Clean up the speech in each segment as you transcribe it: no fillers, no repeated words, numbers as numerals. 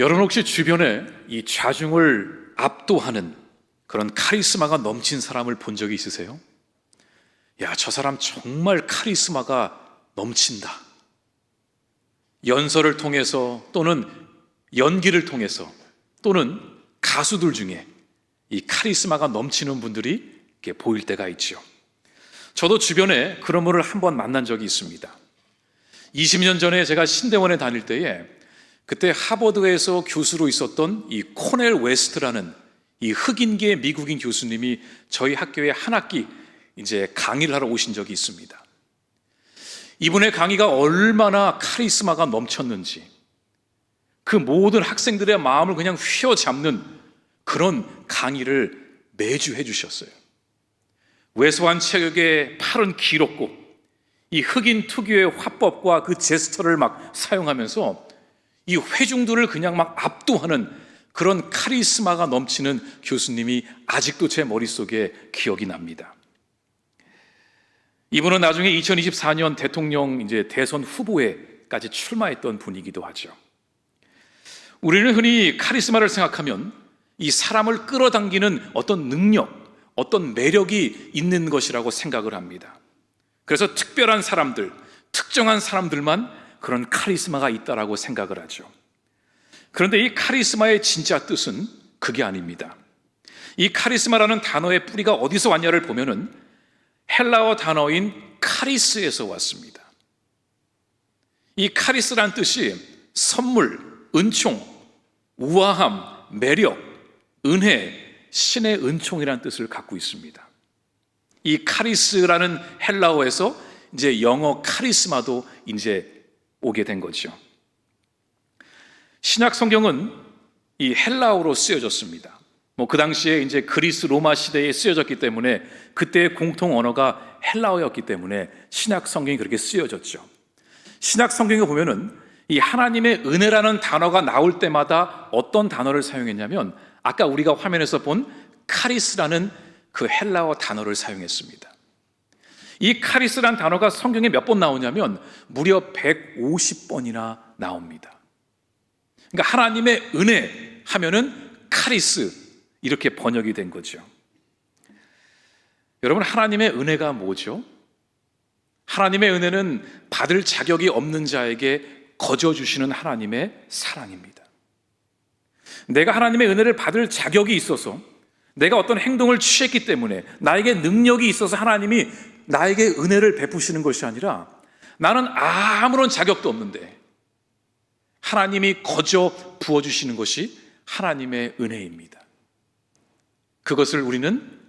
여러분 혹시 주변에 이 좌중을 압도하는 그런 카리스마가 넘친 사람을 본 적이 있으세요? 야, 저 사람 정말 카리스마가 넘친다. 연설을 통해서 또는 연기를 통해서 또는 가수들 중에 이 카리스마가 넘치는 분들이 이렇게 보일 때가 있죠. 저도 주변에 그런 분을 한번 만난 적이 있습니다. 20년 전에 제가 신대원에 다닐 때에 그때 하버드에서 교수로 있었던 이 코넬 웨스트라는 이 흑인계 미국인 교수님이 저희 학교에 한 학기 이제 강의를 하러 오신 적이 있습니다. 이분의 강의가 얼마나 카리스마가 넘쳤는지 그 모든 학생들의 마음을 그냥 휘어잡는 그런 강의를 매주 해주셨어요. 왜소한 체격에 팔은 길었고 이 흑인 특유의 화법과 그 제스처를 막 사용하면서 이 회중들을 그냥 막 압도하는 그런 카리스마가 넘치는 교수님이 아직도 제 머릿속에 기억이 납니다. 이분은 나중에 2024년 대통령 이제 대선 후보에까지 출마했던 분이기도 하죠. 우리는 흔히 카리스마를 생각하면 이 사람을 끌어당기는 어떤 능력, 어떤 매력이 있는 것이라고 생각을 합니다. 그래서 특별한 사람들, 특정한 사람들만 그런 카리스마가 있다라고 생각을 하죠. 그런데 이 카리스마의 진짜 뜻은 그게 아닙니다. 이 카리스마라는 단어의 뿌리가 어디서 왔냐를 보면은 헬라어 단어인 카리스에서 왔습니다. 이 카리스란 뜻이 선물, 은총, 우아함, 매력, 은혜, 신의 은총이라는 뜻을 갖고 있습니다. 이 카리스라는 헬라어에서 이제 영어 카리스마도 이제 오게 된 거죠. 신약 성경은 이 헬라어로 쓰여졌습니다. 그 당시에 이제 그리스 로마 시대에 쓰여졌기 때문에 그때의 공통 언어가 헬라어였기 때문에 신약 성경이 그렇게 쓰여졌죠. 신약 성경에 보면은 이 하나님의 은혜라는 단어가 나올 때마다 어떤 단어를 사용했냐면 아까 우리가 화면에서 본 카리스라는 그 헬라어 단어를 사용했습니다. 이 카리스라는 단어가 성경에 몇 번 나오냐면 무려 150번이나 나옵니다. 그러니까 하나님의 은혜 하면은 카리스 이렇게 번역이 된 거죠. 여러분, 하나님의 은혜가 뭐죠? 하나님의 은혜는 받을 자격이 없는 자에게 거저 주시는 하나님의 사랑입니다. 내가 하나님의 은혜를 받을 자격이 있어서 내가 어떤 행동을 취했기 때문에 나에게 능력이 있어서 하나님이 나에게 은혜를 베푸시는 것이 아니라 나는 아무런 자격도 없는데 하나님이 거저 부어주시는 것이 하나님의 은혜입니다. 그것을 우리는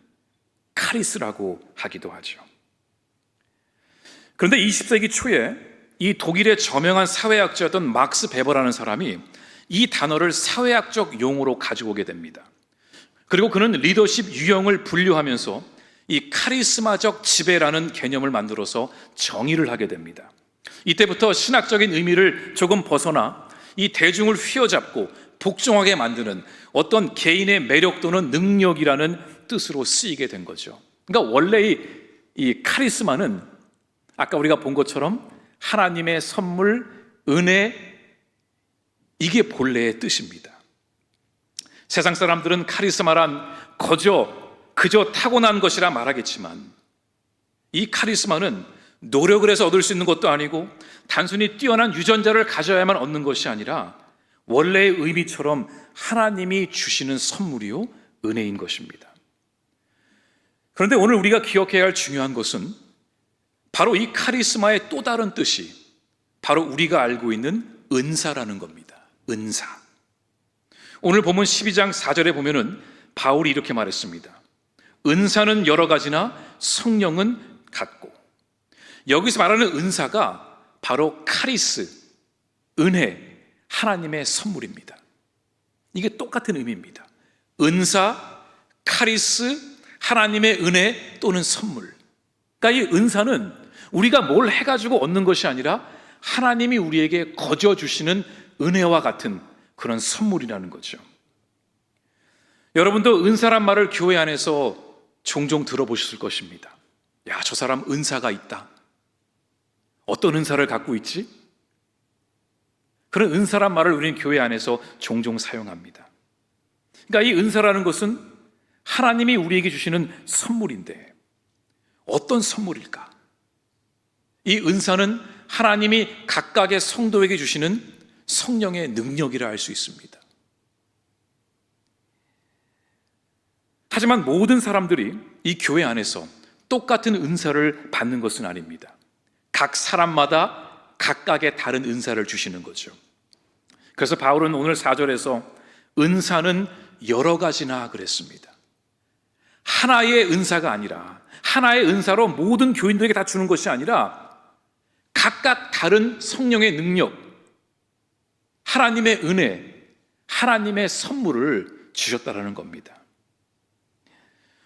카리스라고 하기도 하죠. 그런데 20세기 초에 이 독일의 저명한 사회학자였던 막스 베버라는 사람이 이 단어를 사회학적 용어로 가지고 오게 됩니다. 그리고 그는 리더십 유형을 분류하면서 이 카리스마적 지배라는 개념을 만들어서 정의를 하게 됩니다. 이때부터 신학적인 의미를 조금 벗어나 이 대중을 휘어잡고 복종하게 만드는 어떤 개인의 매력 또는 능력이라는 뜻으로 쓰이게 된 거죠. 그러니까 원래 이 카리스마는 아까 우리가 본 것처럼 하나님의 선물, 은혜, 이게 본래의 뜻입니다. 세상 사람들은 카리스마란 그저 타고난 것이라 말하겠지만 이 카리스마는 노력을 해서 얻을 수 있는 것도 아니고 단순히 뛰어난 유전자를 가져야만 얻는 것이 아니라 원래의 의미처럼 하나님이 주시는 선물이요 은혜인 것입니다. 그런데 오늘 우리가 기억해야 할 중요한 것은 바로 이 카리스마의 또 다른 뜻이 바로 우리가 알고 있는 은사라는 겁니다. 은사. 오늘 본문 12장 4절에 보면은 바울이 이렇게 말했습니다. 은사는 여러 가지나 성령은 같고. 여기서 말하는 은사가 바로 카리스, 은혜, 하나님의 선물입니다. 이게 똑같은 의미입니다. 은사, 카리스, 하나님의 은혜 또는 선물. 그러니까 이 은사는 우리가 뭘 해가지고 얻는 것이 아니라 하나님이 우리에게 거저 주시는 은혜와 같은 그런 선물이라는 거죠. 여러분도 은사란 말을 교회 안에서 종종 들어보셨을 것입니다. 야, 저 사람 은사가 있다. 어떤 은사를 갖고 있지? 그런 은사란 말을 우리는 교회 안에서 종종 사용합니다. 그러니까 이 은사라는 것은 하나님이 우리에게 주시는 선물인데 어떤 선물일까? 이 은사는 하나님이 각각의 성도에게 주시는 성령의 능력이라 할 수 있습니다. 하지만 모든 사람들이 이 교회 안에서 똑같은 은사를 받는 것은 아닙니다. 각 사람마다 각각의 다른 은사를 주시는 거죠. 그래서 바울은 오늘 4절에서 은사는 여러 가지나 그랬습니다. 하나의 은사가 아니라, 하나의 은사로 모든 교인들에게 다 주는 것이 아니라 각각 다른 성령의 능력, 하나님의 은혜, 하나님의 선물을 주셨다라는 겁니다.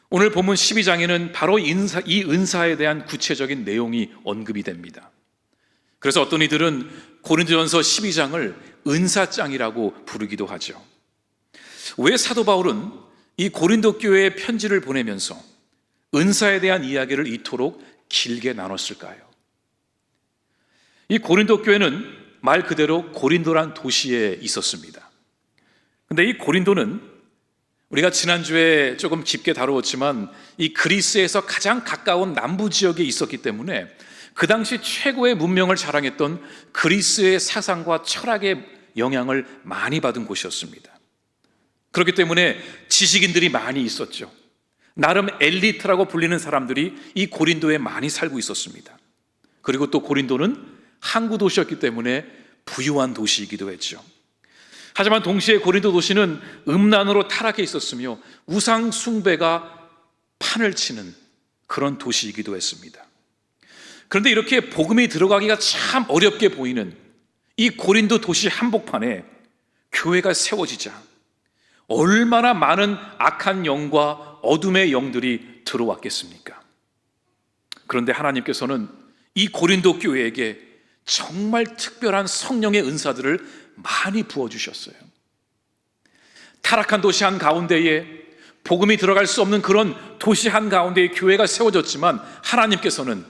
오늘 본문 12장에는 바로 이 은사에 대한 구체적인 내용이 언급이 됩니다. 그래서 어떤 이들은 고린도전서 12장을 은사장이라고 부르기도 하죠. 왜 사도 바울은 이 고린도 교회에 편지를 보내면서 은사에 대한 이야기를 이토록 길게 나눴을까요? 이 고린도 교회는 말 그대로 고린도란 도시에 있었습니다. 근데 이 고린도는 우리가 지난주에 조금 깊게 다루었지만 이 그리스에서 가장 가까운 남부 지역에 있었기 때문에 그 당시 최고의 문명을 자랑했던 그리스의 사상과 철학의 영향을 많이 받은 곳이었습니다. 그렇기 때문에 지식인들이 많이 있었죠. 나름 엘리트라고 불리는 사람들이 이 고린도에 많이 살고 있었습니다. 그리고 또 고린도는 항구 도시였기 때문에 부유한 도시이기도 했죠. 하지만 동시에 고린도 도시는 음란으로 타락해 있었으며 우상 숭배가 판을 치는 그런 도시이기도 했습니다. 그런데 이렇게 복음이 들어가기가 참 어렵게 보이는 이 고린도 도시 한복판에 교회가 세워지자 얼마나 많은 악한 영과 어둠의 영들이 들어왔겠습니까? 그런데 하나님께서는 이 고린도 교회에게 정말 특별한 성령의 은사들을 많이 부어주셨어요. 타락한 도시 한가운데에 복음이 들어갈 수 없는 그런 도시 한가운데에 교회가 세워졌지만 하나님께서는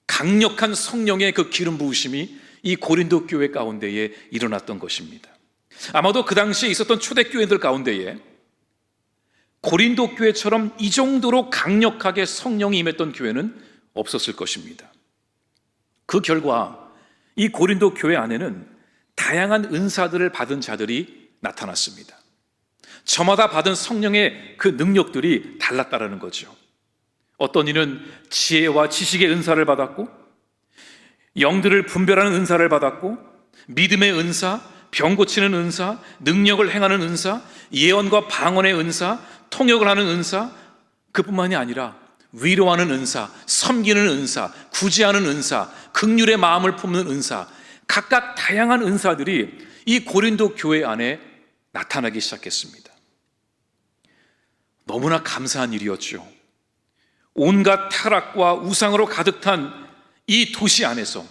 강력한 성령의 그 기름 부으심이 이 고린도 교회 가운데에 일어났던 것입니다. 아마도 그 당시에 있었던 초대교회들 가운데에 고린도 교회처럼 이 정도로 강력하게 성령이 임했던 교회는 없었을 것입니다. 그 결과 이 고린도 교회 안에는 다양한 은사들을 받은 자들이 나타났습니다. 저마다 받은 성령의 그 능력들이 달랐다라는 거죠. 어떤 이는 지혜와 지식의 은사를 받았고, 영들을 분별하는 은사를 받았고, 믿음의 은사, 병 고치는 은사, 능력을 행하는 은사, 예언과 방언의 은사, 통역을 하는 은사, 그뿐만이 아니라 위로하는 은사, 섬기는 은사, 구제하는 은사, 긍휼의 마음을 품는 은사, 각각 다양한 은사들이 이 고린도 교회 안에 나타나기 시작했습니다. 너무나 감사한 일이었죠. 온갖 타락과 우상으로 가득 탄 이 도시 안에서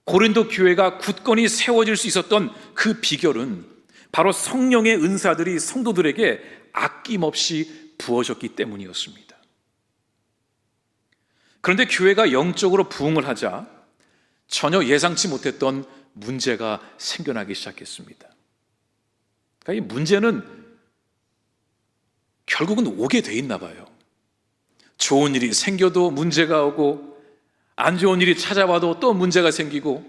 고린도 교회가 굳건히 세워질 수 있었던 그 비결은 바로 성령의 은사들이 성도들에게 아낌없이 부어졌기 때문이었습니다. 그런데 교회가 영적으로 부흥을 하자 전혀 예상치 못했던 문제가 생겨나기 시작했습니다. 그러니까 이 문제는 결국은 오게 돼 있나 봐요. 좋은 일이 생겨도 문제가 오고, 안 좋은 일이 찾아와도 또 문제가 생기고,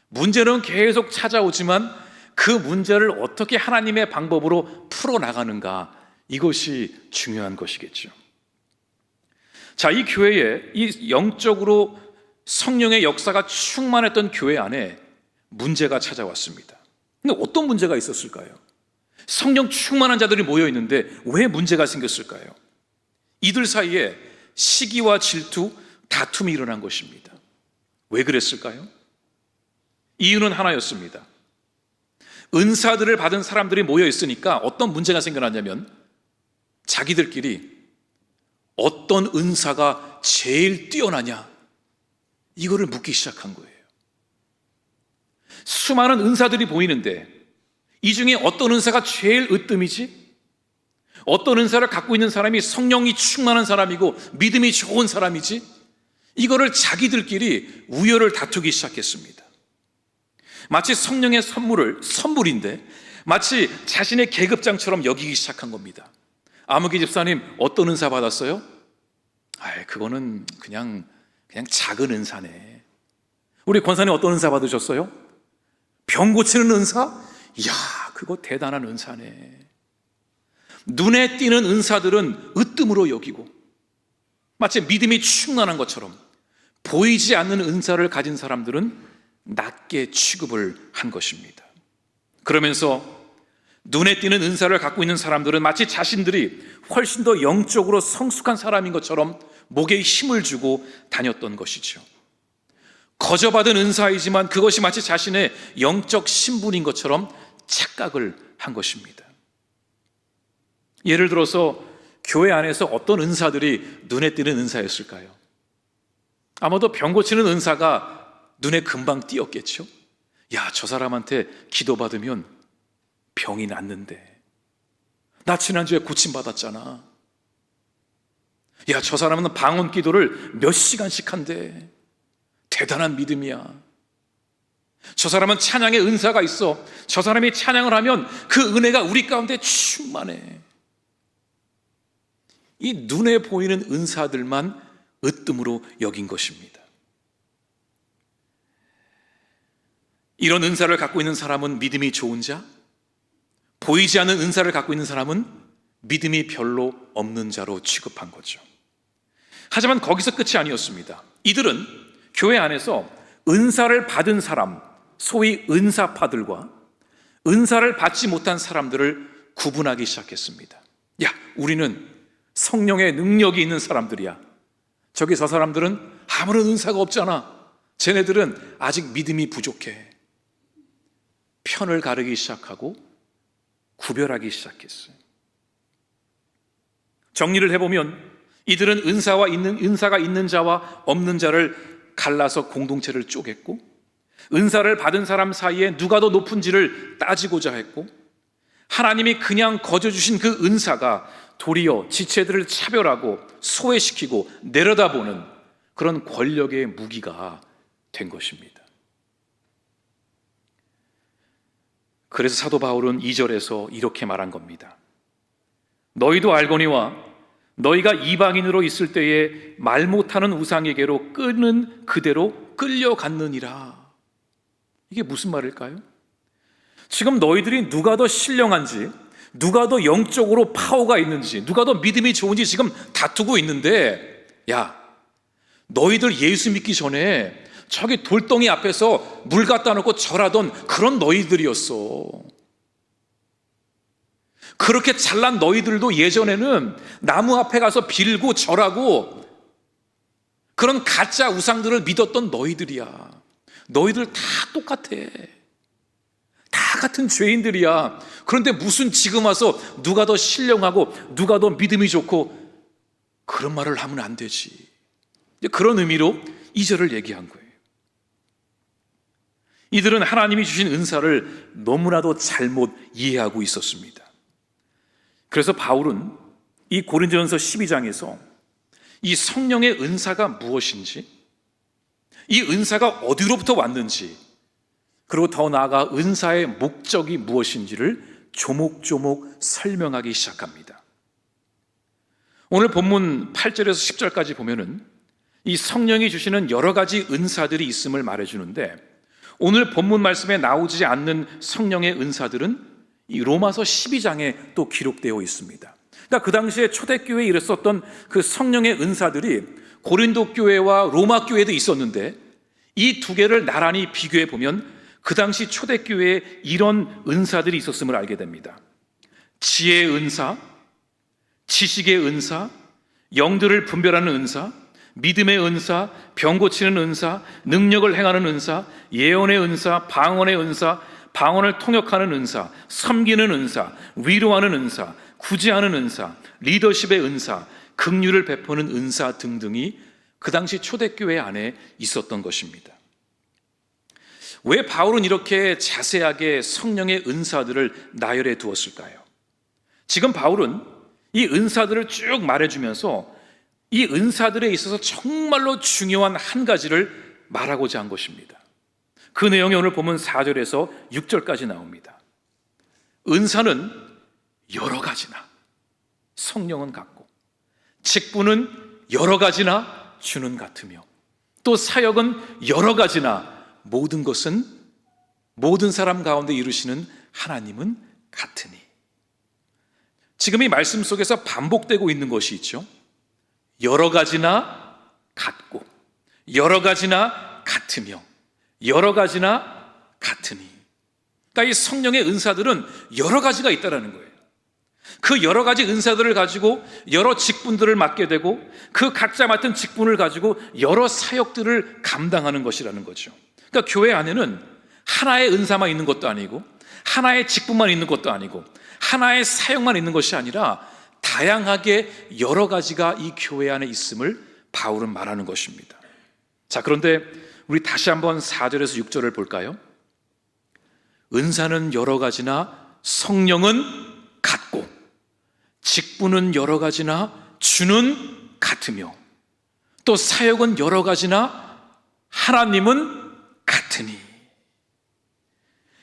문제는 계속 찾아오지만 그 문제를 어떻게 하나님의 방법으로 풀어나가는가, 이것이 중요한 것이겠죠. 자, 이 교회에 이 영적으로 성령의 역사가 충만했던 교회 안에 문제가 찾아왔습니다. 근데 어떤 문제가 있었을까요? 성령 충만한 자들이 모여 있는데 왜 문제가 생겼을까요? 이들 사이에 시기와 질투, 다툼이 일어난 것입니다. 왜 그랬을까요? 이유는 하나였습니다. 은사들을 받은 사람들이 모여 있으니까 어떤 문제가 생겨났냐면 자기들끼리 어떤 은사가 제일 뛰어나냐, 이거를 묻기 시작한 거예요. 수많은 은사들이 보이는데 이 중에 어떤 은사가 제일 으뜸이지? 어떤 은사를 갖고 있는 사람이 성령이 충만한 사람이고 믿음이 좋은 사람이지? 이거를 자기들끼리 우열을 다투기 시작했습니다. 마치 성령의 선물인데 마치 자신의 계급장처럼 여기기 시작한 겁니다. 아무개 집사님 어떤 은사 받았어요? 그거는 그냥 작은 은사네. 우리 권사님 어떤 은사 받으셨어요? 병 고치는 은사? 이야, 그거 대단한 은사네. 눈에 띄는 은사들은 으뜸으로 여기고 마치 믿음이 충만한 것처럼 보이지 않는 은사를 가진 사람들은 낮게 취급을 한 것입니다. 그러면서 눈에 띄는 은사를 갖고 있는 사람들은 마치 자신들이 훨씬 더 영적으로 성숙한 사람인 것처럼 목에 힘을 주고 다녔던 것이죠. 거저받은 은사이지만 그것이 마치 자신의 영적 신분인 것처럼 착각을 한 것입니다. 예를 들어서 교회 안에서 어떤 은사들이 눈에 띄는 은사였을까요? 아마도 병 고치는 은사가 눈에 금방 띄었겠죠. 야, 저 사람한테 기도받으면 병이 낫는데, 나 지난주에 고침받았잖아. 야, 저 사람은 방언 기도를 몇 시간씩 한대. 대단한 믿음이야. 저 사람은 찬양의 은사가 있어. 저 사람이 찬양을 하면 그 은혜가 우리 가운데 충만해. 이 눈에 보이는 은사들만 으뜸으로 여긴 것입니다. 이런 은사를 갖고 있는 사람은 믿음이 좋은 자, 보이지 않는 은사를 갖고 있는 사람은 믿음이 별로 없는 자로 취급한 거죠. 하지만 거기서 끝이 아니었습니다. 이들은 교회 안에서 은사를 받은 사람, 소위 은사파들과 은사를 받지 못한 사람들을 구분하기 시작했습니다. 야, 우리는 성령의 능력이 있는 사람들이야. 저기 저 사람들은 아무런 은사가 없잖아. 쟤네들은 아직 믿음이 부족해. 편을 가르기 시작하고 구별하기 시작했어요. 정리를 해보면 이들은 은사가 있는 자와 없는 자를 갈라서 공동체를 쪼갰고, 은사를 받은 사람 사이에 누가 더 높은지를 따지고자 했고, 하나님이 그냥 거저 주신 그 은사가 도리어 지체들을 차별하고 소외시키고 내려다보는 그런 권력의 무기가 된 것입니다. 그래서 사도 바울은 2절에서 이렇게 말한 겁니다. 너희도 알거니와 너희가 이방인으로 있을 때에 말 못하는 우상에게로 끄는 그대로 끌려갔느니라. 이게 무슨 말일까요? 지금 너희들이 누가 더 신령한지, 누가 더 영적으로 파워가 있는지, 누가 더 믿음이 좋은지 지금 다투고 있는데, 야, 너희들 예수 믿기 전에 저기 돌덩이 앞에서 물 갖다 놓고 절하던 그런 너희들이었어. 그렇게 잘난 너희들도 예전에는 나무 앞에 가서 빌고 절하고 그런 가짜 우상들을 믿었던 너희들이야. 너희들 다 똑같아. 다 같은 죄인들이야. 그런데 무슨 지금 와서 누가 더 신령하고 누가 더 믿음이 좋고 그런 말을 하면 안 되지. 그런 의미로 2절을 얘기한 거예요. 이들은 하나님이 주신 은사를 너무나도 잘못 이해하고 있었습니다. 그래서 바울은 이 고린도전서 12장에서 이 성령의 은사가 무엇인지, 이 은사가 어디로부터 왔는지, 그리고 더 나아가 은사의 목적이 무엇인지를 조목조목 설명하기 시작합니다. 오늘 본문 8절에서 10절까지 보면은 이 성령이 주시는 여러 가지 은사들이 있음을 말해주는데, 오늘 본문 말씀에 나오지 않는 성령의 은사들은 이 로마서 12장에 또 기록되어 있습니다. 그러니까 그 당시에 초대교회에 있었던 그 성령의 은사들이 고린도 교회와 로마 교회도 있었는데, 이 두 개를 나란히 비교해 보면 그 당시 초대교회에 이런 은사들이 있었음을 알게 됩니다. 지혜의 은사, 지식의 은사, 영들을 분별하는 은사, 믿음의 은사, 병 고치는 은사, 능력을 행하는 은사, 예언의 은사, 방언의 은사, 방언을 통역하는 은사, 섬기는 은사, 위로하는 은사, 구제하는 은사, 리더십의 은사, 긍휼을 베푸는 은사 등등이 그 당시 초대교회 안에 있었던 것입니다. 왜 바울은 이렇게 자세하게 성령의 은사들을 나열해 두었을까요? 지금 바울은 이 은사들을 쭉 말해주면서 이 은사들에 있어서 정말로 중요한 한 가지를 말하고자 한 것입니다. 그 내용이 오늘 본문 4절에서 6절까지 나옵니다. 은사는 여러 가지나 성령은 같고, 직분은 여러 가지나 주는 같으며, 또 사역은 여러 가지나 모든 것은 모든 사람 가운데 이루시는 하나님은 같으니. 지금 이 말씀 속에서 반복되고 있는 것이 있죠. 여러 가지나 같고, 여러 가지나 같으며, 여러 가지나 같으니. 그러니까 이 성령의 은사들은 여러 가지가 있다는 거예요. 그 여러 가지 은사들을 가지고 여러 직분들을 맡게 되고, 그 각자 맡은 직분을 가지고 여러 사역들을 감당하는 것이라는 거죠. 그러니까 교회 안에는 하나의 은사만 있는 것도 아니고, 하나의 직분만 있는 것도 아니고, 하나의 사역만 있는 것이 아니라 다양하게 여러 가지가 이 교회 안에 있음을 바울은 말하는 것입니다. 자, 그런데 우리 다시 한번 4절에서 6절을 볼까요? 은사는 여러 가지나 성령은 같고, 직분은 여러 가지나 주는 같으며, 또 사역은 여러 가지나 하나님은 같으니.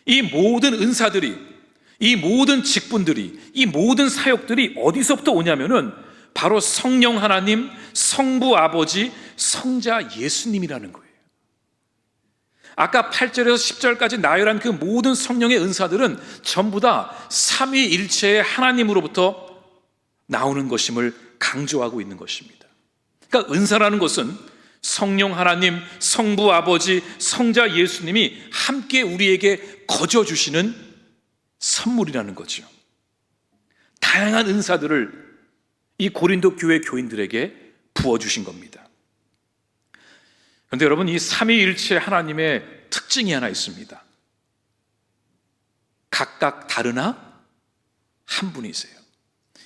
이 모든 은사들이, 이 모든 직분들이, 이 모든 사역들이 어디서부터 오냐면은 바로 성령 하나님, 성부 아버지, 성자 예수님이라는 거예요. 아까 8절에서 10절까지 나열한 그 모든 성령의 은사들은 전부 다 삼위일체의 하나님으로부터 나오는 것임을 강조하고 있는 것입니다. 그러니까 은사라는 것은 성령 하나님, 성부 아버지, 성자 예수님이 함께 우리에게 거저 주시는 선물이라는 거죠. 다양한 은사들을 이 고린도 교회 교인들에게 부어주신 겁니다. 그런데 여러분, 이 삼위일체 하나님의 특징이 하나 있습니다. 각각 다르나 한 분이세요.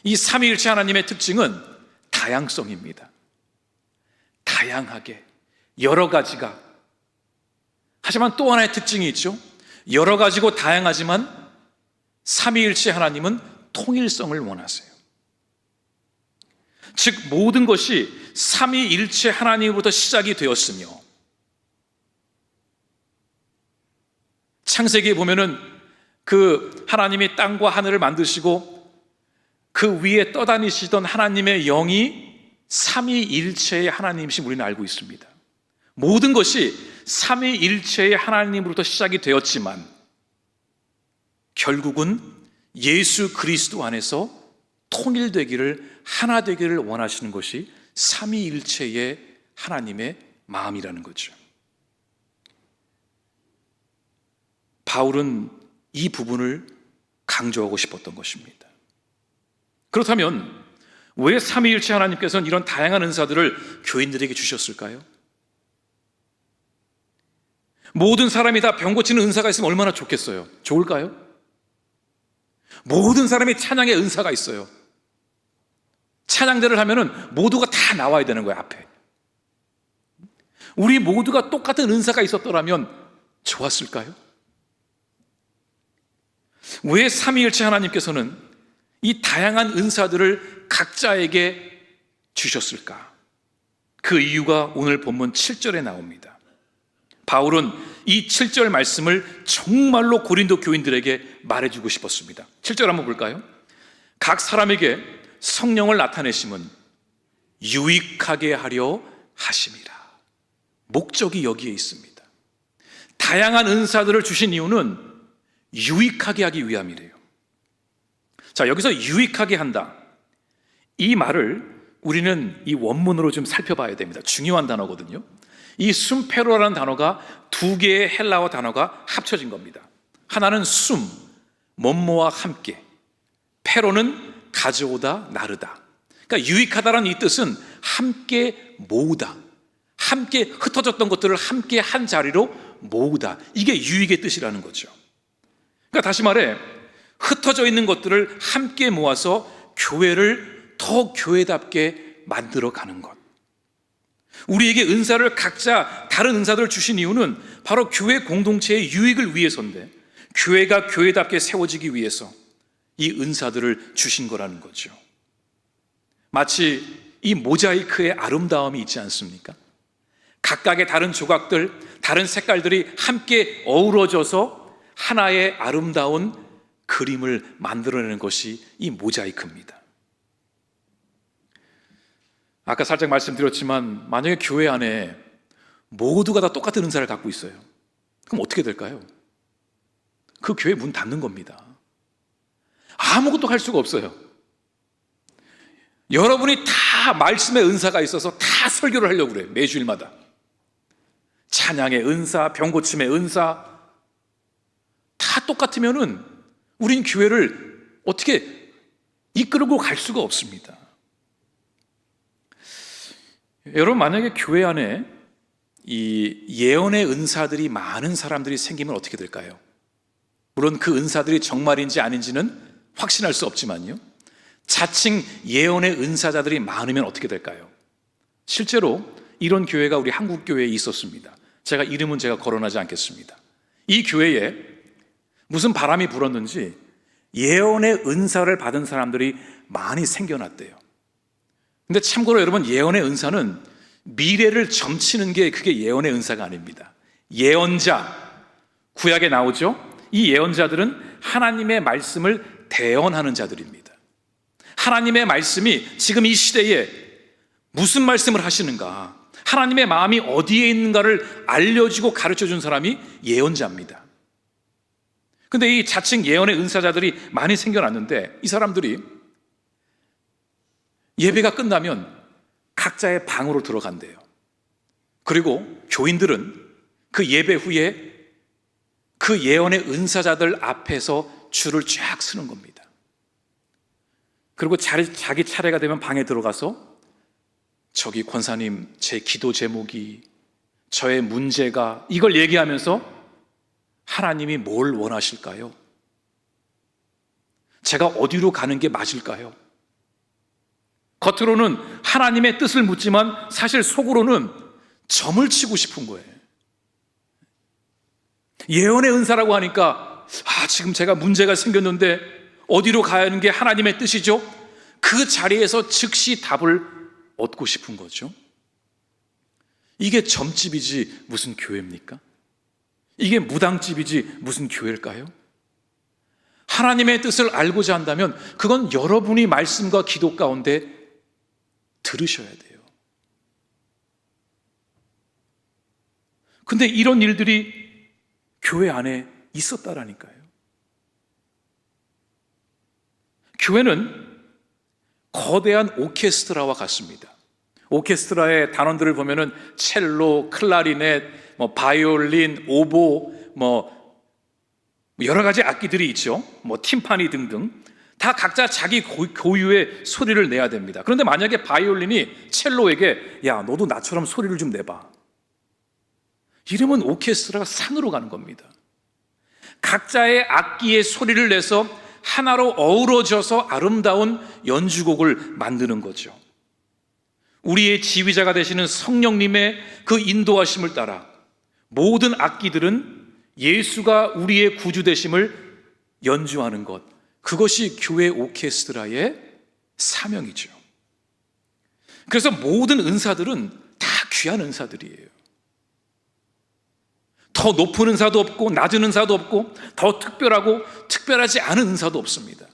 이 삼위일체 하나님의 특징은 다양성입니다. 다양하게 여러 가지가. 하지만 또 하나의 특징이 있죠. 여러 가지고 다양하지만 삼위일체 하나님은 통일성을 원하세요. 즉 모든 것이 삼위일체 하나님으로부터 시작이 되었으며, 창세기에 보면은 그 하나님이 땅과 하늘을 만드시고 그 위에 떠다니시던 하나님의 영이 삼위일체의 하나님이신 우리는 알고 있습니다. 모든 것이 삼위일체의 하나님으로부터 시작이 되었지만 결국은 예수 그리스도 안에서 통일되기를, 하나 되기를 원하시는 것이 삼위일체의 하나님의 마음이라는 거죠. 바울은 이 부분을 강조하고 싶었던 것입니다. 그렇다면 왜 삼위일체 하나님께서는 이런 다양한 은사들을 교인들에게 주셨을까요? 모든 사람이 다 병 고치는 은사가 있으면 얼마나 좋겠어요? 좋을까요? 모든 사람이 찬양의 은사가 있어요. 찬양대를 하면은 모두가 다 나와야 되는 거예요, 앞에. 우리 모두가 똑같은 은사가 있었더라면 좋았을까요? 왜 삼위일체 하나님께서는 이 다양한 은사들을 각자에게 주셨을까? 그 이유가 오늘 본문 7절에 나옵니다. 바울은 이 7절 말씀을 정말로 고린도 교인들에게 말해주고 싶었습니다. 7절 한번 볼까요? 각 사람에게 성령을 나타내심은 유익하게 하려 하심이라. 목적이 여기에 있습니다. 다양한 은사들을 주신 이유는 유익하게 하기 위함이래요. 자, 여기서 유익하게 한다, 이 말을 우리는 이 원문으로 좀 살펴봐야 됩니다. 중요한 단어거든요. 이 숨페로라는 단어가 두 개의 헬라어 단어가 합쳐진 겁니다. 하나는 숨, 뭐뭐와 함께, 페로는 가져오다, 나르다. 그러니까 유익하다라는 이 뜻은 함께 모으다, 함께 흩어졌던 것들을 함께 한 자리로 모으다. 이게 유익의 뜻이라는 거죠. 그러니까 다시 말해, 흩어져 있는 것들을 함께 모아서 교회를 더 교회답게 만들어가는 것. 우리에게 은사를 각자 다른 은사들을 주신 이유는 바로 교회 공동체의 유익을 위해서인데, 교회가 교회답게 세워지기 위해서 이 은사들을 주신 거라는 거죠. 마치 이 모자이크의 아름다움이 있지 않습니까? 각각의 다른 조각들, 다른 색깔들이 함께 어우러져서 하나의 아름다운 그림을 만들어내는 것이 이 모자이크입니다. 아까 살짝 말씀드렸지만 만약에 교회 안에 모두가 다 똑같은 은사를 갖고 있어요. 그럼 어떻게 될까요? 그 교회 문 닫는 겁니다. 아무것도 할 수가 없어요. 여러분이 다 말씀의 은사가 있어서 다 설교를 하려고 그래요. 매주일마다. 찬양의 은사, 병고침의 은사 다 똑같으면은 우린 교회를 어떻게 이끌고 갈 수가 없습니다. 여러분, 만약에 교회 안에 이 예언의 은사들이 많은 사람들이 생기면 어떻게 될까요? 물론 그 은사들이 정말인지 아닌지는 확신할 수 없지만요, 자칭 예언의 은사자들이 많으면 어떻게 될까요? 실제로 이런 교회가 우리 한국 교회에 있었습니다. 이름은 제가 거론하지 않겠습니다. 이 교회에 무슨 바람이 불었는지 예언의 은사를 받은 사람들이 많이 생겨났대요. 근데 참고로 여러분, 예언의 은사는 미래를 점치는 게 그게 예언의 은사가 아닙니다. 예언자, 구약에 나오죠? 이 예언자들은 하나님의 말씀을 대언하는 자들입니다. 하나님의 말씀이 지금 이 시대에 무슨 말씀을 하시는가, 하나님의 마음이 어디에 있는가를 알려주고 가르쳐준 사람이 예언자입니다. 근데 이 자칭 예언의 은사자들이 많이 생겨났는데 이 사람들이 예배가 끝나면 각자의 방으로 들어간대요. 그리고 교인들은 그 예배 후에 그 예언의 은사자들 앞에서 줄을 쫙 서는 겁니다. 그리고 자기 차례가 되면 방에 들어가서 저기 권사님, 제 기도 제목이, 저의 문제가, 이걸 얘기하면서 하나님이 뭘 원하실까요? 제가 어디로 가는 게 맞을까요? 겉으로는 하나님의 뜻을 묻지만 사실 속으로는 점을 치고 싶은 거예요. 예언의 은사라고 하니까 지금 제가 문제가 생겼는데 어디로 가야 하는 게 하나님의 뜻이죠? 그 자리에서 즉시 답을 얻고 싶은 거죠. 이게 점집이지 무슨 교회입니까? 이게 무당집이지 무슨 교회일까요? 하나님의 뜻을 알고자 한다면 그건 여러분이 말씀과 기도 가운데 들으셔야 돼요. 근데 이런 일들이 교회 안에 있었다라니까요. 교회는 거대한 오케스트라와 같습니다. 오케스트라의 단원들을 보면은 첼로, 클라리넷, 바이올린, 오보, 여러 가지 악기들이 있죠. 팀파니 등등. 다 각자 자기 고유의 소리를 내야 됩니다. 그런데 만약에 바이올린이 첼로에게 야, 너도 나처럼 소리를 좀 내봐, 이러면 오케스트라가 산으로 가는 겁니다. 각자의 악기의 소리를 내서 하나로 어우러져서 아름다운 연주곡을 만드는 거죠. 우리의 지휘자가 되시는 성령님의 그 인도하심을 따라 모든 악기들은 예수가 우리의 구주 되심을 연주하는 것, 그것이 교회 오케스트라의 사명이죠. 그래서 모든 은사들은 다 귀한 은사들이에요. 더 높은 은사도 없고 낮은 은사도 없고 더 특별하고 특별하지 않은 은사도 없습니다.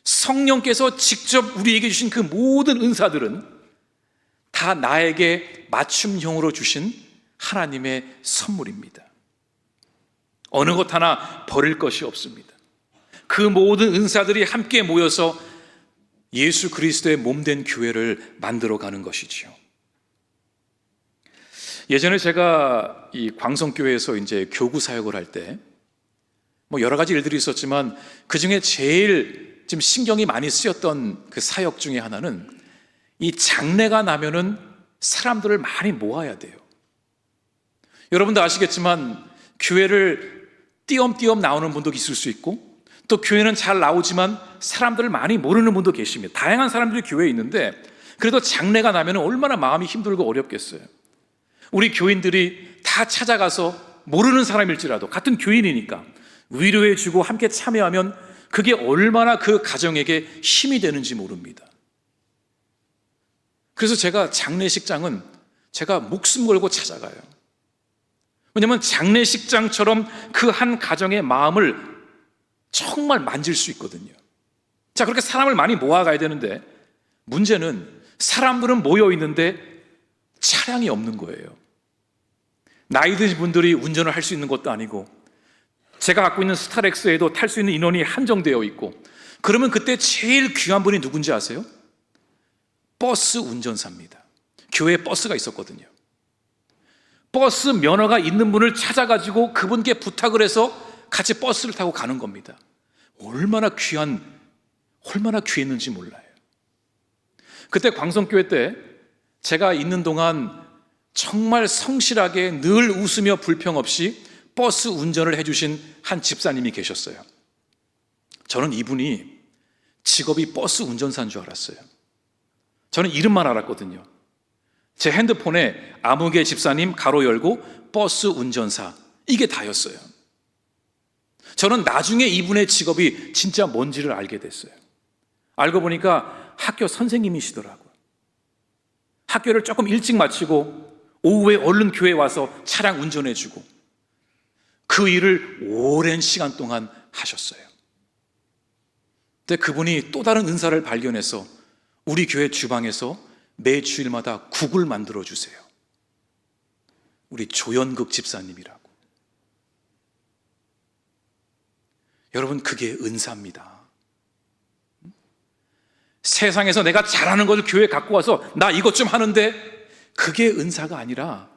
성령께서 직접 우리에게 주신 그 모든 은사들은 다 나에게 맞춤형으로 주신 하나님의 선물입니다. 어느 것 하나 버릴 것이 없습니다. 그 모든 은사들이 함께 모여서 예수 그리스도의 몸된 교회를 만들어가는 것이지요. 예전에 제가 이 광성교회에서 이제 교구 사역을 할 때 여러 가지 일들이 있었지만 그 중에 제일 좀 신경이 많이 쓰였던 그 사역 중에 하나는 이 장례가 나면은 사람들을 많이 모아야 돼요. 여러분도 아시겠지만 교회를 띄엄띄엄 나오는 분도 있을 수 있고 또 교회는 잘 나오지만 사람들을 많이 모르는 분도 계십니다. 다양한 사람들이 교회에 있는데 그래도 장례가 나면 얼마나 마음이 힘들고 어렵겠어요. 우리 교인들이 다 찾아가서 모르는 사람일지라도 같은 교인이니까 위로해주고 함께 참여하면 그게 얼마나 그 가정에게 힘이 되는지 모릅니다. 그래서 제가 장례식장은 제가 목숨 걸고 찾아가요. 왜냐하면 장례식장처럼 그 한 가정의 마음을 정말 만질 수 있거든요. 자, 그렇게 사람을 많이 모아가야 되는데 문제는 사람들은 모여 있는데 차량이 없는 거예요. 나이 드신 분들이 운전을 할 수 있는 것도 아니고, 제가 갖고 있는 스타렉스에도 탈 수 있는 인원이 한정되어 있고, 그러면 그때 제일 귀한 분이 누군지 아세요? 버스 운전사입니다. 교회에 버스가 있었거든요. 버스 면허가 있는 분을 찾아가지고 그분께 부탁을 해서 같이 버스를 타고 가는 겁니다. 얼마나 귀했는지 몰라요. 그때 광성교회 때 제가 있는 동안 정말 성실하게 늘 웃으며 불평 없이 버스 운전을 해주신 한 집사님이 계셨어요. 저는 이분이 직업이 버스 운전사인 줄 알았어요. 저는 이름만 알았거든요. 제 핸드폰에 아무개 집사님 가로 열고 버스 운전사, 이게 다였어요. 저는 나중에 이분의 직업이 진짜 뭔지를 알게 됐어요. 알고 보니까 학교 선생님이시더라고요. 학교를 조금 일찍 마치고 오후에 얼른 교회에 와서 차량 운전해주고, 그 일을 오랜 시간 동안 하셨어요. 근데 그분이 또 다른 은사를 발견해서 우리 교회 주방에서 매 주일마다 국을 만들어 주세요. 우리 조연극 집사님이라고. 여러분, 그게 은사입니다. 세상에서 내가 잘하는 것을 교회에 갖고 와서 나 이것 좀 하는데, 그게 은사가 아니라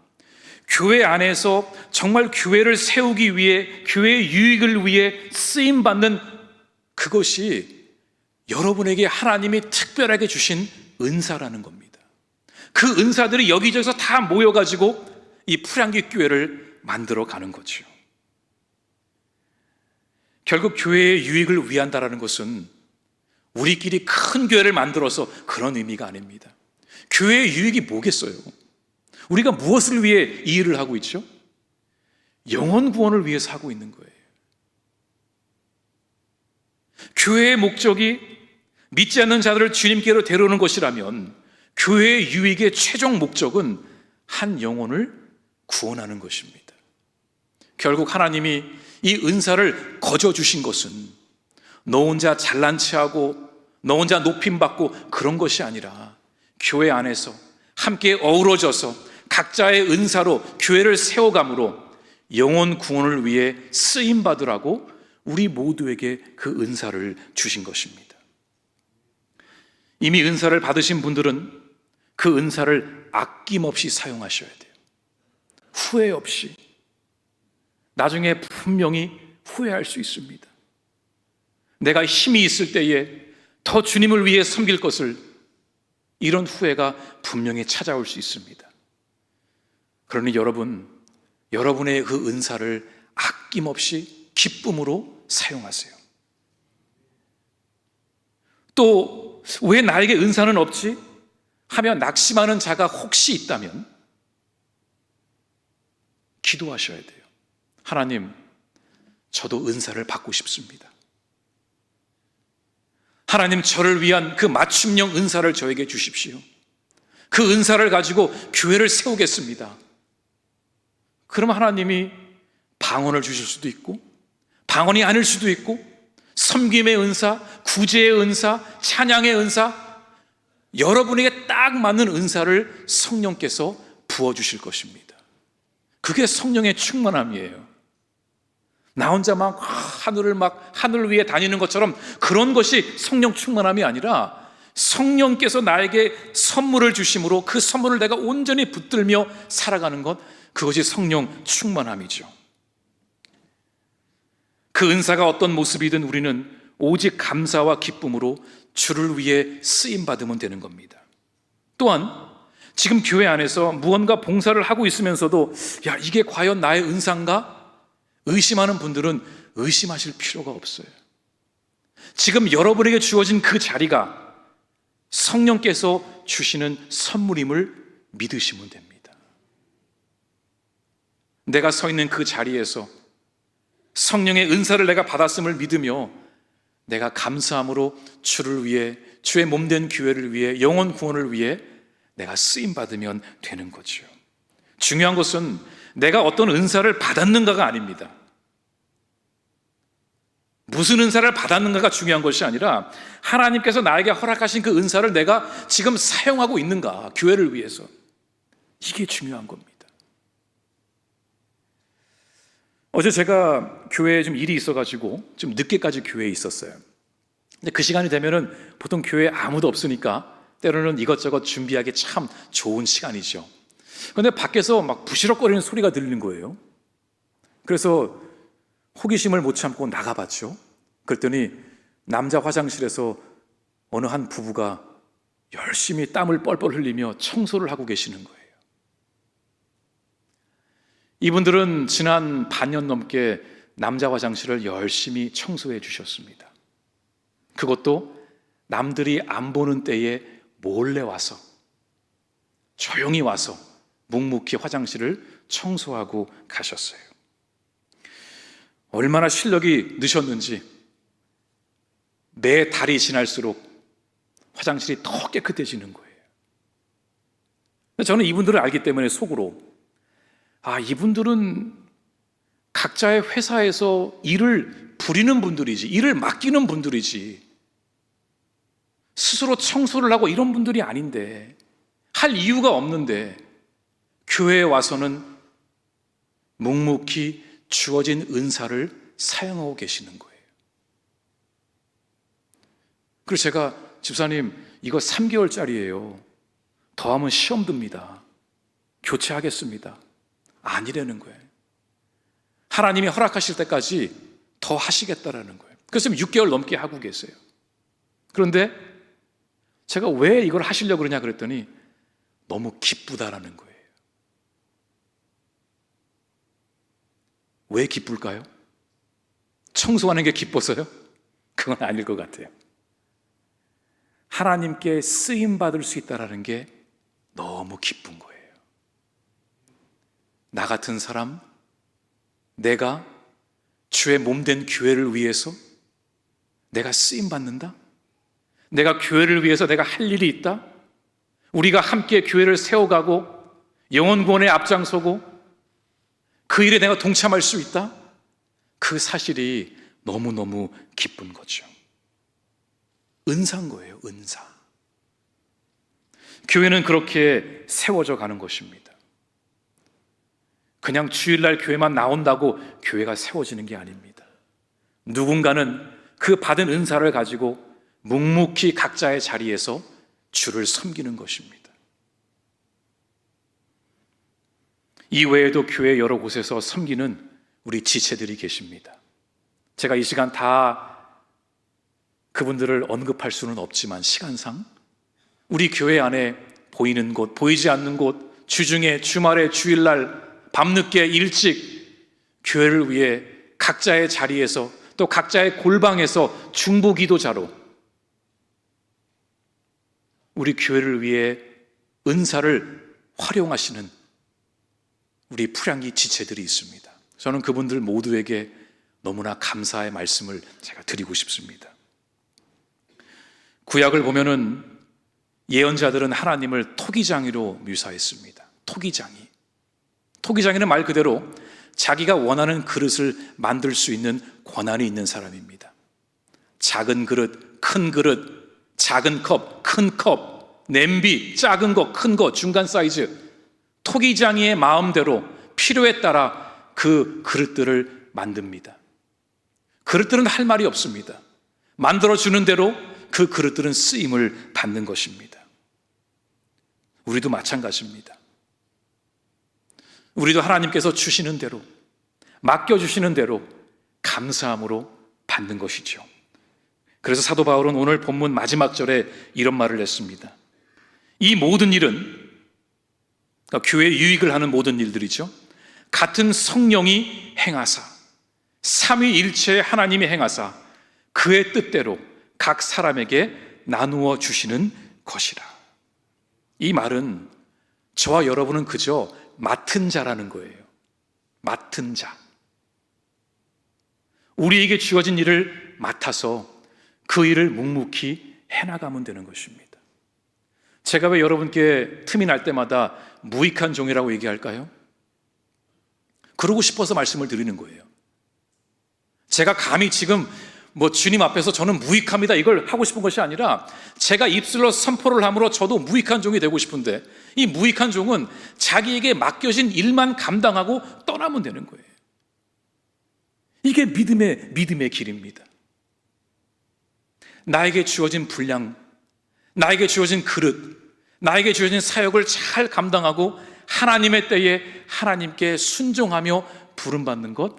교회 안에서 정말 교회를 세우기 위해, 교회의 유익을 위해 쓰임받는 그것이 여러분에게 하나님이 특별하게 주신 은사라는 겁니다. 그 은사들이 여기저기서 다 모여가지고 이 풀향기 교회를 만들어 가는 거죠. 결국 교회의 유익을 위한다라는 것은 우리끼리 큰 교회를 만들어서 그런 의미가 아닙니다. 교회의 유익이 뭐겠어요? 우리가 무엇을 위해 이 일을 하고 있죠? 영혼 구원을 위해서 하고 있는 거예요. 교회의 목적이 믿지 않는 자들을 주님께로 데려오는 것이라면, 교회의 유익의 최종 목적은 한 영혼을 구원하는 것입니다. 결국 하나님이 이 은사를 거저 주신 것은 너 혼자 잘난 체하고 너 혼자 높임받고 그런 것이 아니라, 교회 안에서 함께 어우러져서 각자의 은사로 교회를 세워감으로 영혼 구원을 위해 쓰임받으라고 우리 모두에게 그 은사를 주신 것입니다. 이미 은사를 받으신 분들은 그 은사를 아낌없이 사용하셔야 돼요. 후회 없이. 나중에 분명히 후회할 수 있습니다. 내가 힘이 있을 때에 더 주님을 위해 섬길 것을, 이런 후회가 분명히 찾아올 수 있습니다. 그러니 여러분의 그 은사를 아낌없이 기쁨으로 사용하세요. 또 왜 나에게 은사는 없지? 하며 낙심하는 자가 혹시 있다면 기도하셔야 돼요. 하나님, 저도 은사를 받고 싶습니다. 하나님, 저를 위한 그 맞춤형 은사를 저에게 주십시오. 그 은사를 가지고 교회를 세우겠습니다. 그럼 하나님이 방언을 주실 수도 있고, 방언이 아닐 수도 있고, 섬김의 은사, 구제의 은사, 찬양의 은사, 여러분에게 딱 맞는 은사를 성령께서 부어주실 것입니다. 그게 성령의 충만함이에요. 나 혼자 하늘 위에 다니는 것처럼 그런 것이 성령 충만함이 아니라, 성령께서 나에게 선물을 주심으로 그 선물을 내가 온전히 붙들며 살아가는 것, 그것이 성령 충만함이죠. 그 은사가 어떤 모습이든 우리는 오직 감사와 기쁨으로 주를 위해 쓰임받으면 되는 겁니다. 또한 지금 교회 안에서 무언가 봉사를 하고 있으면서도 이게 과연 나의 은사인가? 의심하는 분들은 의심하실 필요가 없어요. 지금 여러분에게 주어진 그 자리가 성령께서 주시는 선물임을 믿으시면 됩니다. 내가 서 있는 그 자리에서 성령의 은사를 내가 받았음을 믿으며 내가 감사함으로 주를 위해, 주의 몸된 교회를 위해, 영혼 구원을 위해 내가 쓰임 받으면 되는 거죠. 중요한 것은 내가 어떤 은사를 받았는가가 아닙니다. 무슨 은사를 받았는가가 중요한 것이 아니라 하나님께서 나에게 허락하신 그 은사를 내가 지금 사용하고 있는가, 교회를 위해서. 이게 중요한 겁니다. 어제 제가 교회에 좀 일이 있어가지고 좀 늦게까지 교회에 있었어요. 근데 그 시간이 되면은 보통 교회에 아무도 없으니까 때로는 이것저것 준비하기 참 좋은 시간이죠. 그런데 밖에서 막 부시럭거리는 소리가 들리는 거예요. 그래서 호기심을 못 참고 나가봤죠. 그랬더니 남자 화장실에서 어느 한 부부가 열심히 땀을 뻘뻘 흘리며 청소를 하고 계시는 거예요. 이분들은 지난 반년 넘게 남자 화장실을 열심히 청소해 주셨습니다. 그것도 남들이 안 보는 때에 몰래 와서, 조용히 와서 묵묵히 화장실을 청소하고 가셨어요. 얼마나 실력이 느셨는지 매 달이 지날수록 화장실이 더 깨끗해지는 거예요. 저는 이분들을 알기 때문에 속으로, 이분들은 각자의 회사에서 일을 부리는 분들이지, 일을 맡기는 분들이지, 스스로 청소를 하고 이런 분들이 아닌데, 할 이유가 없는데 교회에 와서는 묵묵히 주어진 은사를 사용하고 계시는 거예요. 그래서 제가, 집사님 이거 3개월짜리예요. 더하면 시험 듭니다. 교체하겠습니다. 아니라는 거예요. 하나님이 허락하실 때까지 더 하시겠다라는 거예요. 그래서 6개월 넘게 하고 계세요. 그런데 제가 왜 이걸 하시려고 그러냐 그랬더니 너무 기쁘다라는 거예요. 왜 기쁠까요? 청소하는 게 기뻐서요? 그건 아닐 것 같아요. 하나님께 쓰임받을 수 있다는 게 너무 기쁜 거예요. 나 같은 사람, 내가 주의 몸된 교회를 위해서 내가 쓰임받는다? 내가 교회를 위해서 내가 할 일이 있다? 우리가 함께 교회를 세워가고 영혼 구원에 앞장서고 그 일에 내가 동참할 수 있다? 그 사실이 너무너무 기쁜 거죠. 은사인 거예요, 은사. 교회는 그렇게 세워져 가는 것입니다. 그냥 주일날 교회만 나온다고 교회가 세워지는 게 아닙니다. 누군가는 그 받은 은사를 가지고 묵묵히 각자의 자리에서 주를 섬기는 것입니다. 이 외에도 교회 여러 곳에서 섬기는 우리 지체들이 계십니다. 제가 이 시간 다 그분들을 언급할 수는 없지만 시간상 우리 교회 안에 보이는 곳, 보이지 않는 곳, 주중에, 주말에, 주일날, 밤늦게 일찍 교회를 위해 각자의 자리에서 또 각자의 골방에서 중보기도자로 우리 교회를 위해 은사를 활용하시는 우리 풀향기 지체들이 있습니다. 저는 그분들 모두에게 너무나 감사의 말씀을 제가 드리고 싶습니다. 구약을 보면은 예언자들은 하나님을 토기장이로 묘사했습니다. 토기장이는 말 그대로 자기가 원하는 그릇을 만들 수 있는 권한이 있는 사람입니다. 작은 그릇, 큰 그릇, 작은 컵, 큰 컵, 냄비, 작은 거, 큰 거, 중간 사이즈, 토기장이의 마음대로 필요에 따라 그 그릇들을 만듭니다. 그릇들은 할 말이 없습니다. 만들어주는 대로 그 그릇들은 쓰임을 받는 것입니다. 우리도 마찬가지입니다. 우리도 하나님께서 주시는 대로, 맡겨주시는 대로 감사함으로 받는 것이죠. 그래서 사도 바울은 오늘 본문 마지막 절에 이런 말을 했습니다. 이 모든 일은, 그러니까 교회 유익을 하는 모든 일들이죠, 같은 성령이 행하사, 삼위일체 하나님이 행하사 그의 뜻대로 각 사람에게 나누어 주시는 것이라. 이 말은 저와 여러분은 그저 맡은 자라는 거예요. 맡은 자. 우리에게 주어진 일을 맡아서 그 일을 묵묵히 해나가면 되는 것입니다. 제가 왜 여러분께 틈이 날 때마다 무익한 종이라고 얘기할까요? 그러고 싶어서 말씀을 드리는 거예요. 제가 감히 지금 주님 앞에서 저는 무익합니다 이걸 하고 싶은 것이 아니라, 제가 입술로 선포를 함으로 저도 무익한 종이 되고 싶은데, 이 무익한 종은 자기에게 맡겨진 일만 감당하고 떠나면 되는 거예요. 이게 믿음의 길입니다. 나에게 주어진 분량, 나에게 주어진 그릇, 나에게 주어진 사역을 잘 감당하고 하나님의 때에 하나님께 순종하며 부름받는 것,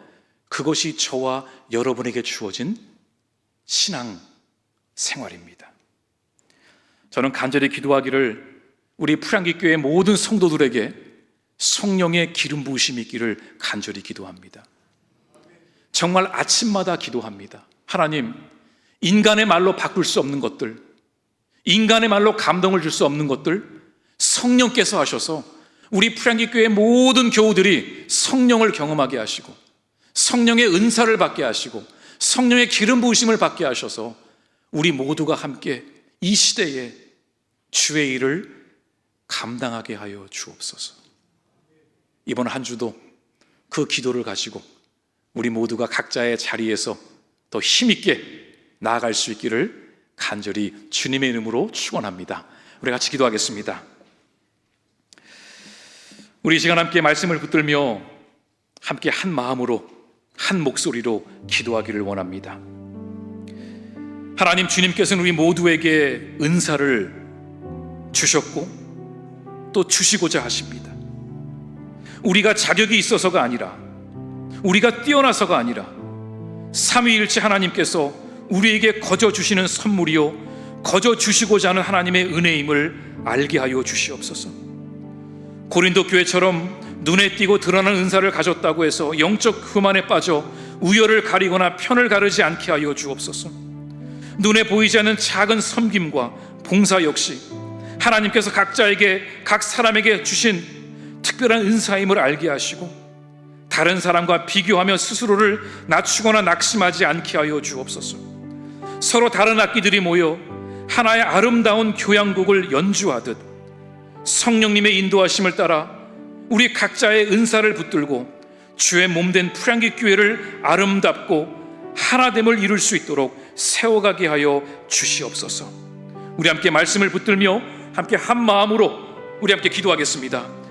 그것이 저와 여러분에게 주어진 신앙 생활입니다. 저는 간절히 기도하기를 우리 풀향기교회 모든 성도들에게 성령의 기름 부으심이 있기를 간절히 기도합니다. 정말 아침마다 기도합니다. 하나님, 인간의 말로 바꿀 수 없는 것들, 인간의 말로 감동을 줄 수 없는 것들 성령께서 하셔서 우리 풀향기교회 모든 교우들이 성령을 경험하게 하시고 성령의 은사를 받게 하시고 성령의 기름 부으심을 받게 하셔서 우리 모두가 함께 이 시대에 주의 일을 감당하게 하여 주옵소서. 이번 한 주도 그 기도를 가지고 우리 모두가 각자의 자리에서 더 힘있게 나아갈 수 있기를 간절히 주님의 이름으로 축원합니다. 우리 같이 기도하겠습니다. 우리 이 시간 함께 말씀을 붙들며 함께 한 마음으로 한 목소리로 기도하기를 원합니다. 하나님, 주님께서는 우리 모두에게 은사를 주셨고 또 주시고자 하십니다. 우리가 자격이 있어서가 아니라, 우리가 뛰어나서가 아니라 삼위일체 하나님께서 우리에게 거저 주시는 선물이요 거저 주시고자 하는 하나님의 은혜임을 알게 하여 주시옵소서. 고린도 교회처럼 눈에 띄고 드러나는 은사를 가졌다고 해서 영적 교만에 빠져 우열을 가리거나 편을 가르지 않게 하여 주옵소서. 눈에 보이지 않는 작은 섬김과 봉사 역시 하나님께서 각 사람에게 주신 특별한 은사임을 알게 하시고 다른 사람과 비교하며 스스로를 낮추거나 낙심하지 않게 하여 주옵소서. 서로 다른 악기들이 모여 하나의 아름다운 교향곡을 연주하듯 성령님의 인도하심을 따라 우리 각자의 은사를 붙들고 주의 몸된 풀향기교회를 아름답고 하나됨을 이룰 수 있도록 세워가게 하여 주시옵소서. 우리 함께 말씀을 붙들며 함께 한 마음으로 우리 함께 기도하겠습니다.